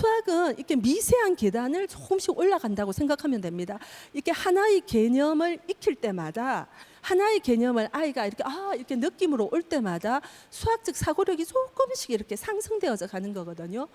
수학은 이렇게 미세한 계단을 조금씩 올라간다고 생각하면 됩니다. 이렇게 하나의 개념을 익힐 때마다, 하나의 개념을 아이가 이렇게 느낌으로 올 때마다 수학적 사고력이 조금씩 이렇게 상승되어져 가는 거거든요.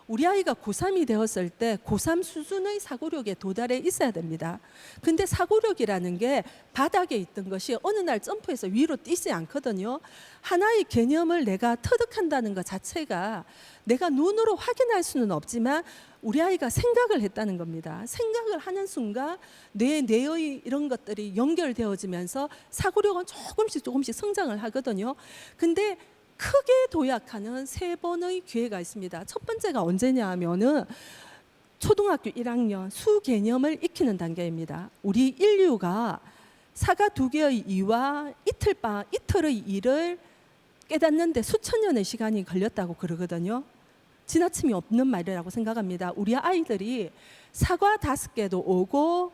우리 아이가 고3이 되었을 때 고3 수준의 사고력에 도달해 있어야 됩니다. 근데 사고력이라는 게 바닥에 있던 것이 어느 날 점프해서 위로 뛰지 않거든요. 하나의 개념을 내가 터득한다는 것 자체가 내가 눈으로 확인할 수는 없지만 우리 아이가 생각을 했다는 겁니다. 생각을 하는 순간 뇌의 이런 것들이 연결되어지면서 사고력은 조금씩 성장을 하거든요. 근데 크게 도약하는 3번의 기회가 있습니다. 첫 번째가 언제냐 하면은 초등학교 1학년 수 개념을 익히는 단계입니다. 우리 인류가 사과 2개의 이와 이틀의 이를 깨닫는데 수천 년의 시간이 걸렸다고 그러거든요. 지나침이 없는 말이라고 생각합니다. 우리 아이들이 사과 5개도 오고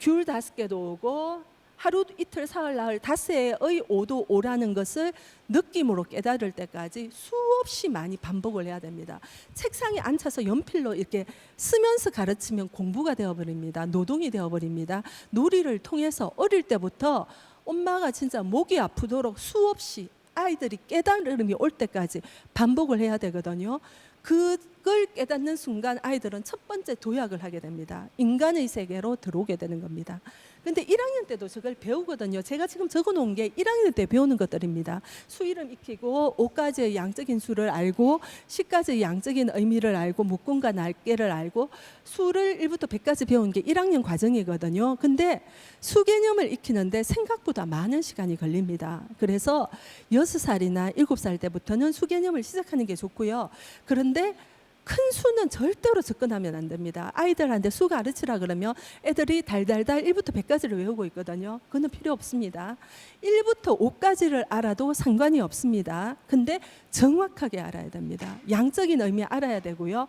귤 5개도 오고 하루 이틀 사흘 나흘 닷새의 오도 오라는 것을 느낌으로 깨달을 때까지 수없이 많이 반복을 해야 됩니다. 책상에 앉아서 연필로 이렇게 쓰면서 가르치면 공부가 되어버립니다. 노동이 되어버립니다. 놀이를 통해서 어릴 때부터 엄마가 진짜 목이 아프도록 수없이 아이들이 깨달음이 올 때까지 반복을 해야 되거든요. 그걸 깨닫는 순간 아이들은 첫 번째 도약을 하게 됩니다. 인간의 세계로 들어오게 되는 겁니다. 근데 1학년 때도 저걸 배우거든요. 제가 지금 적어놓은 게 1학년 때 배우는 것들입니다. 수 이름 익히고 5가지의 양적인 수를 알고 10가지의 양적인 의미를 알고 묶음과 날개를 알고 수를 1부터 100까지 배우는 게 1학년 과정이거든요. 근데 수 개념을 익히는데 생각보다 많은 시간이 걸립니다. 그래서 6살이나 7살 때부터는 수 개념을 시작하는 게 좋고요. 그런데 큰 수는 절대로 접근하면 안 됩니다. 아이들한테 수 가르치라 그러면 애들이 달달달 1부터 100까지를 외우고 있거든요. 그건 필요 없습니다. 1부터 5까지를 알아도 상관이 없습니다. 근데 정확하게 알아야 됩니다. 양적인 의미 알아야 되고요.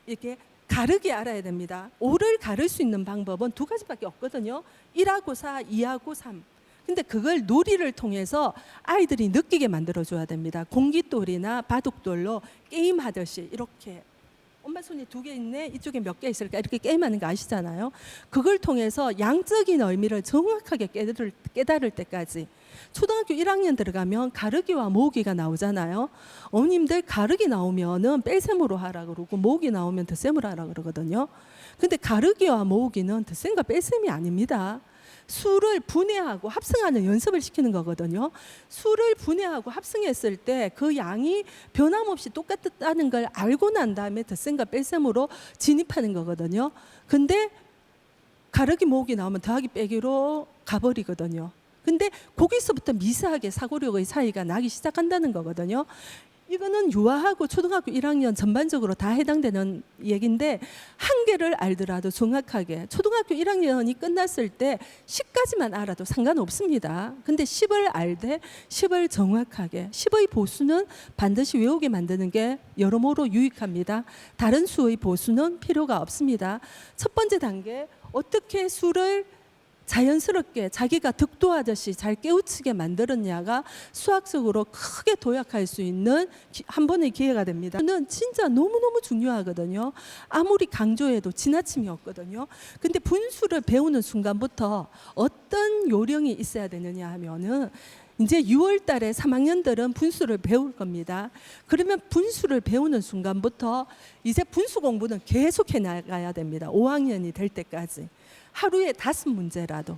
이렇게 가르기 알아야 됩니다. 5를 가를 수 있는 방법은 2가지밖에 없거든요. 1하고 4, 2하고 3. 근데 그걸 놀이를 통해서 아이들이 느끼게 만들어줘야 됩니다. 공깃돌이나 바둑돌로 게임하듯이 이렇게 엄마 손에 2개 있네, 이쪽에 몇 개 있을까 이렇게 게임하는 거 아시잖아요. 그걸 통해서 양적인 의미를 정확하게 깨달을 때까지. 초등학교 1학년 들어가면 가르기와 모으기가 나오잖아요. 어머님들 가르기 나오면은 뺄셈으로 하라 그러고 모으기 나오면 덧셈으로 하라 그러거든요. 근데 가르기와 모으기는 덧셈과 뺄셈이 아닙니다. 수를 분해하고 합성하는 연습을 시키는 거거든요. 수를 분해하고 합성했을 때 그 양이 변함없이 똑같다는 걸 알고 난 다음에 덧셈과 뺄셈으로 진입하는 거거든요. 근데 가르기 모으기 나오면 더하기 빼기로 가버리거든요. 근데 거기서부터 미세하게 사고력의 차이가 나기 시작한다는 거거든요. 이거는 유아하고 초등학교 1학년 전반적으로 다 해당되는 얘기인데 한 개를 알더라도 정확하게 초등학교 1학년이 끝났을 때 10까지만 알아도 상관없습니다. 근데 10을 알되 10을 정확하게 10의 보수는 반드시 외우게 만드는 게 여러모로 유익합니다. 다른 수의 보수는 필요가 없습니다. 첫 번째 단계 어떻게 수를 자연스럽게 자기가 득도하듯이 잘 깨우치게 만들었냐가 수학적으로 크게 도약할 수 있는 한 번의 기회가 됩니다. 저는 진짜 너무너무 중요하거든요. 아무리 강조해도 지나침이 없거든요. 근데 분수를 배우는 순간부터 어떤 요령이 있어야 되느냐 하면은 이제 6월 달에 3학년들은 분수를 배울 겁니다. 그러면 분수를 배우는 순간부터 이제 분수 공부는 계속해 나가야 됩니다. 5학년이 될 때까지. 하루에 5문제라도.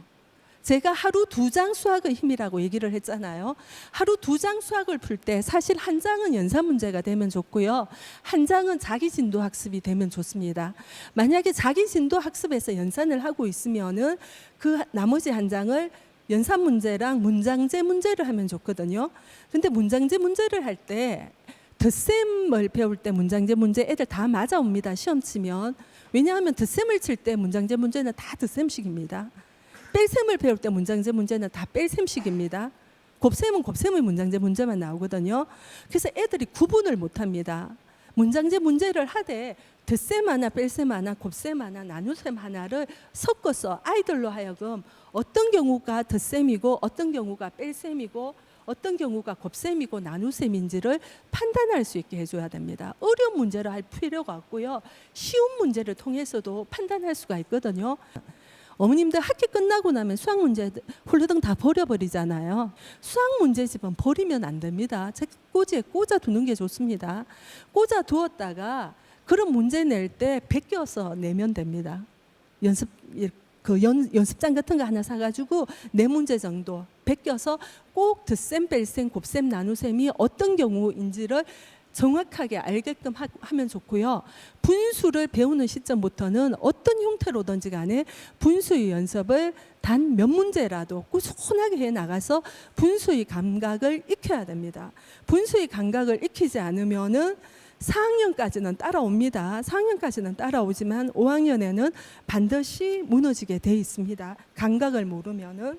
제가 하루 2장 수학의 힘이라고 얘기를 했잖아요. 하루 2장 수학을 풀 때 사실 한 장은 연산 문제가 되면 좋고요. 한 장은 자기 진도 학습이 되면 좋습니다. 만약에 자기 진도 학습에서 연산을 하고 있으면은 그 나머지 한 장을 연산 문제랑 문장제 문제를 하면 좋거든요. 근데 문장제 문제를 할 때 덧셈을 배울 때 문장제 문제 애들 다 맞아옵니다. 시험 치면. 왜냐하면 덧셈을 칠 때 문장제 문제는 다 덧셈식입니다. 뺄셈을 배울 때 문장제 문제는 다 뺄셈식입니다. 곱셈은 곱셈의 문장제 문제만 나오거든요. 그래서 애들이 구분을 못합니다. 문장제 문제를 하되 덧셈 하나, 뺄셈 하나, 곱셈 하나, 나눗셈 하나를 섞어서 아이들로 하여금 어떤 경우가 덧셈이고 어떤 경우가 뺄셈이고 어떤 경우가 곱셈이고 나눗셈인지를 판단할 수 있게 해줘야 됩니다. 어려운 문제를 할 필요가 없고요. 쉬운 문제를 통해서도 판단할 수가 있거든요. 어머님들 학기 끝나고 나면 수학 문제 홀르덩 다 버려버리잖아요. 수학 문제집은 버리면 안 됩니다. 책꽂이에 꽂아두는 게 좋습니다. 꽂아두었다가 그런 문제 낼 때 베껴서 내면 됩니다. 연습장 같은 거 하나 사가지고 네 문제 정도 베껴서 꼭 덧셈, 뺄셈, 곱셈, 나눗셈이 어떤 경우인지를 정확하게 알게끔 하면 좋고요. 분수를 배우는 시점부터는 어떤 형태로든지 간에 분수의 연습을 단 몇 문제라도 꾸준하게 해 나가서 분수의 감각을 익혀야 됩니다. 분수의 감각을 익히지 않으면은 4학년까지는 따라옵니다. 4학년까지는 따라오지만 5학년에는 반드시 무너지게 돼 있습니다. 감각을 모르면은.